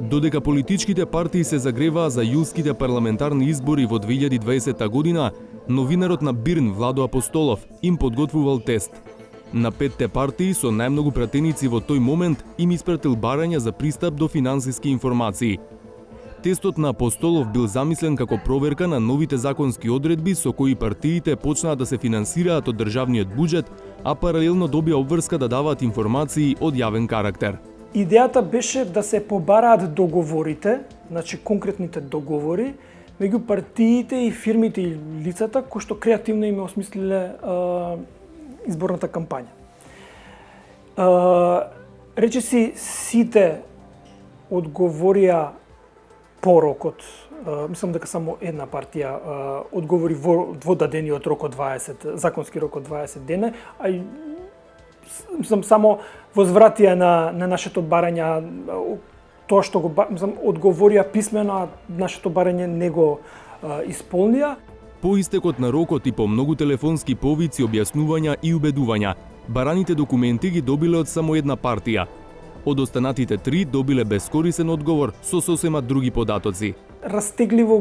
Додека политичките партии се загреваа за јулските парламентарни избори во 2020 година, новинарот на Бирн Владо Апостолов им подготвувал тест. На 5 партии со најмногу пратеници во тој момент им испратил барања за пристап до финансиски информации. Тестот на Апостолов бил замислен како проверка на новите законски одредби со кои партиите почнаа да се финансираат од државниот буџет, а паралелно добија обврска да даваат информации од јавен карактер. Идејата беше да се побараат договорите, значи конкретните договори, меѓу партиите и фирмите и лицата кои што креативно им осмислиле изборната кампања. Речиси сите одговорија порокот, мислам дека само една партија одговори во дводадениот рок од 20, законски рок од 20 дена, а и мислам само возвратија на нашето барање, тоа што го одговорија писмено, а нашето барање не го исполнија. По истекот на рокот и по многу телефонски повици, објаснувања и убедувања, бараните документи ги добиле од само една партија. Од останатите 3 добиле бескорисен одговор со сосема други податоци. Растегливо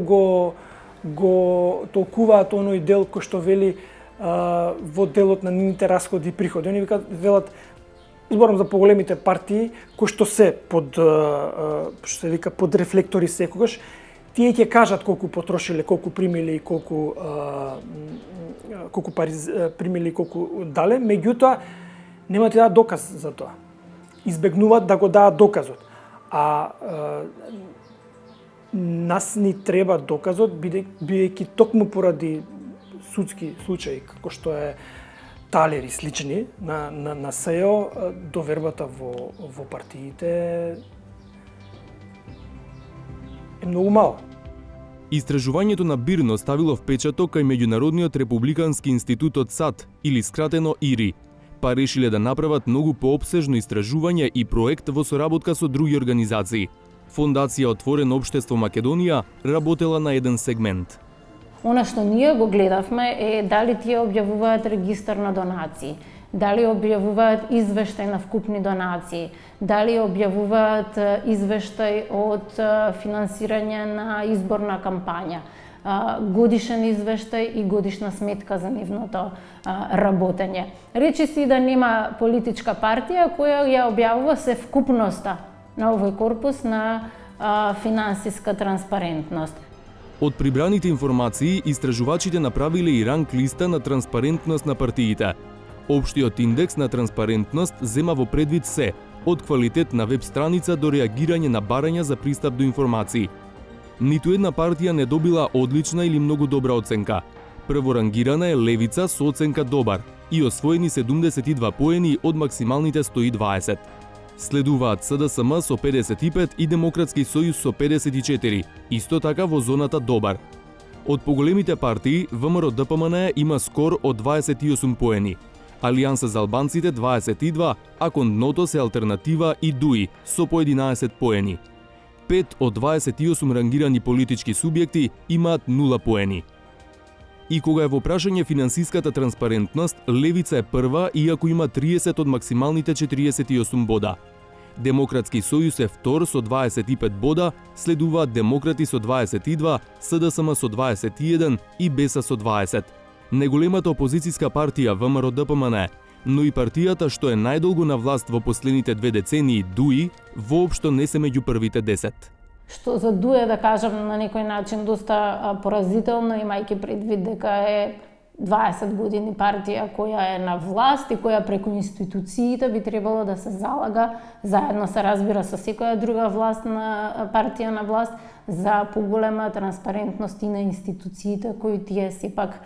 го толкуваат оној дел кој што вели во делот на нивните расходи и приходи. Они велат, зборам за поголемите партии кои што се под што се вика под рефлектори секогаш, тие ќе кажат колку потрошиле, колку примиле и колку пари примиле и колку дале, меѓутоа нема да дадат доказ за тоа. Избегнуваат да го дадат доказот. А нас ни треба доказот, бидејќи токму поради судски случаи, како што е Талер и слични на СЕО, довербата во партиите е многу мала. Истражувањето на Бирн оставило впечаток кај Меѓународниот републикански институт од САД, или скратено ИРИ, па решиле да направат многу поопсежно истражување и проект во соработка со други организации. Фондација Отворено општество Македонија работела на еден сегмент. Она што ние го гледавме е дали тие објавуваат регистар на донации, дали објавуваат извештај на вкупни донации, дали објавуваат извештај од финансирање на изборна кампања, годишен извештај и годишна сметка за нивното работење. Речиси да нема политичка партија која ја објавува се вкупноста на овој корпус на финансиска транспарентност. Од прибраните информации, истражувачите направиле и ранг листа на транспарентност на партиите. Општиот индекс на транспарентност зема во предвид се, од квалитет на веб страница до реагирање на барања за пристап до информации. Ниту една партија не добила одлична или многу добра оценка. Прворангирана е Левица со оценка добар и освоени 72 поени од максималните 120. Следуваат СДСМ со 55 и Демократски сојуз со 54, исто така во зоната добар. Од поголемите партии, ВМРО ДПМН има скор од 28 поени, Алијанса за албанците 22, а кон дното се Алтернатива и ДУИ со по 11 поени. 5 од 28 рангирани политички субјекти имаат 0 поени. И кога е во прашање финансиската транспарентност, Левица е прва, иако има 30 од максималните 48 бода. Демократски сојуз е втор со 25 бода, следуваат Демократи со 22, СДСМ со 21 и БЕСА со 20. Неголемата опозицијска партија ВМРО ДПМН, но и партијата што е најдолго на власт во последните 2 децении, ДУИ, воопшто не се меѓу првите 10. Што за ДУИ, да кажам, на некој начин доста поразително, имајќи предвид дека е 20 години партија која е на власт и која преку институциите би требало да се залага, заедно се разбира со секоја друга власт на партија на власт, за поголема транспарентност и на институциите кои тие сепак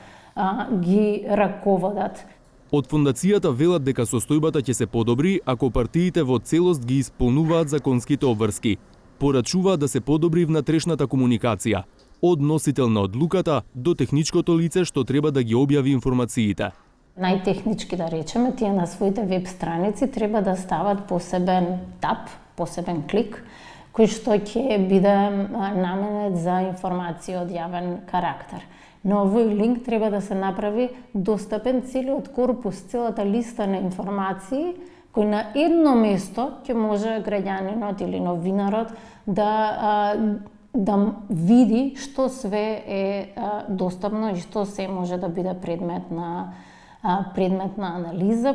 ги раководат. Од фондацијата велат дека состојбата ќе се подобри ако партиите во целост ги исполнуваат законските обврски. Порачуваат да се подобри внатрешната комуникација, од носител на одлуката до техничкото лице што треба да ги објави информациите. Најтехнички да речеме, тие на своите веб страници треба да стават посебен тап, посебен клик, кој што ќе биде наменет за информација од јавен карактер. Но овој линк треба да се направи достапен целиот корпус, целата листа на информации кој на едно место ќе може граѓанинот или новинарот да види што све е достапно и што се може да биде предмет на анализа.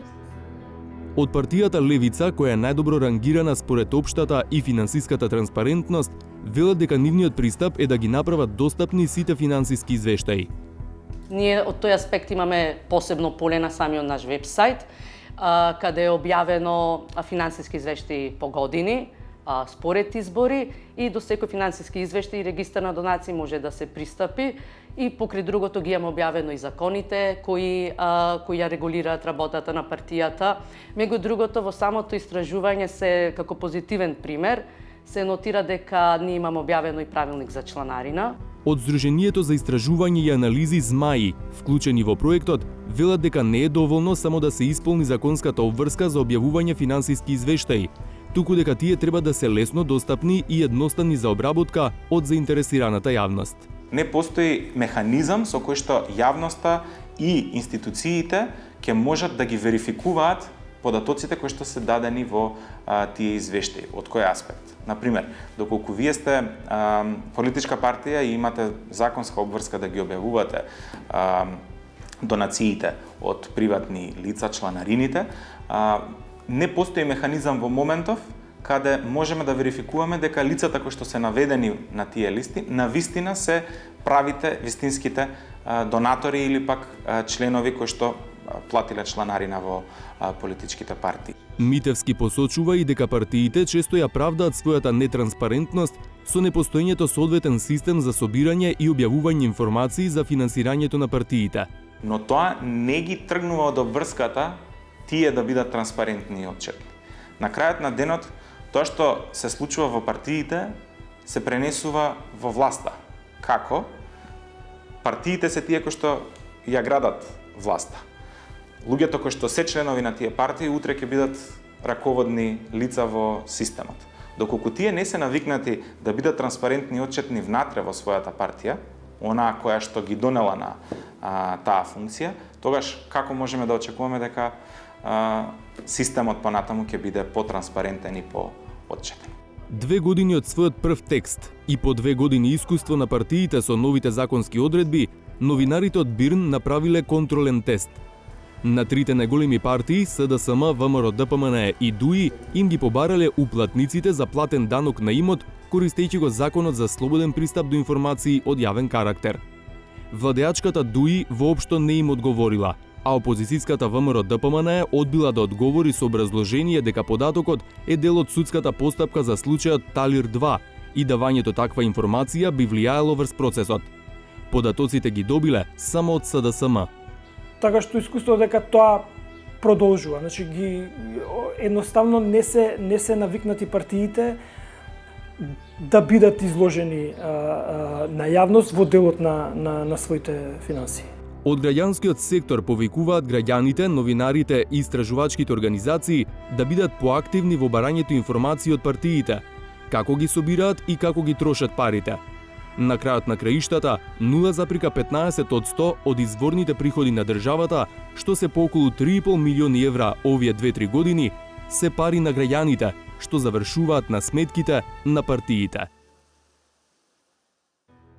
Од партијата Левица, која е најдобро рангирана според општата и финансиската транспарентност, велат дека нивниот пристап е да ги направат достапни сите финансиски извештаи. Ние од тој аспект имаме посебно поле на самиот наш вебсайт, каде е објавено финансиски извештаи по години, според избори, и до секој финансиски извештај и регистар на донации може да се пристапи, и покрај другото ги имаме објавено и законите кои ја регулираат работата на партијата. Меѓу другото, во самото истражување се, како позитивен пример, се нотира дека ние имаме објавено и правилник за чланарина. Од Сдруженијето за истражување и анализи ЗМАИ, вклучени во проектот, велат дека не е доволно само да се исполни законската обврска за објавување финансиски извештаи, туку дека тие треба да се лесно достапни и едноставни за обработка од заинтересираната јавност. Не постои механизам со кој што јавноста и институциите ќе можат да ги верификуваат податоците кои што се дадени во тие извештаи. Од кој аспект? Например, доколку вие сте политичка партија и имате законска обврска да ги објавувате донациите од приватни лица, чланарините, не постои механизам во моментов каде можеме да верификуваме дека лицата кои што се наведени на тие листи навистина се правите вистинските донатори или пак членови кои што платиле чланарина во политичките партии. Митевски посочува и дека партиите често ја правдаат својата нетранспарентност со непостоењето соодветен систем за собирање и објавување информации за финансирањето на партиите. Но тоа не ги тргнува од обврската тие да бидат транспарентни и отчетни. На крајот на денот, тоа што се случува во партиите се пренесува во власта. Како? Партиите се тие кои што ја градат власта. Луѓето кои што се членови на тие партии утре ќе бидат раководни лица во системот. Доколку тие не се навикнати да бидат транспарентни и отчетни внатре во својата партија, онаа која што ги донела на таа функција, тогаш како можеме да очекуваме дека системот понатаму ќе биде потранспарентен и поотчетен. 2 години од својот прв текст и по 2 години искуство на партиите со новите законски одредби, новинарите од БИРН направиле контролен тест. На трите најголеми партии, СДСМ, ВМРО, ДПМН и ДУИ, им ги побарале уплатниците за платен данок на имот, користејќи го законот за слободен пристап до информации од јавен карактер. Владеачката ДУИ воопшто не им одговорила, а опозицијската ВМРО ДПМН одбила да одговори со образложение дека податокот е дел од судската постапка за случајот Талир 2 и давањето таква информација би влијаело врз процесот. Податоците ги добиле само од СДСМ. Така што искуство дека тоа продолжува. Значи едноставно не се навикнати партиите да бидат изложени на јавност во делот на своите финансии. Од граѓанскиот сектор повикуваат граѓаните, новинарите и истражувачките организации да бидат поактивни во барањето информации од партиите, како ги собираат и како ги трошат парите. На крајот на краиштата, 0,15% од изворните приходи на државата, што се по околу 3,5 милиони евра овие 2-3 години, се пари на граѓаните, што завршуваат на сметките на партиите.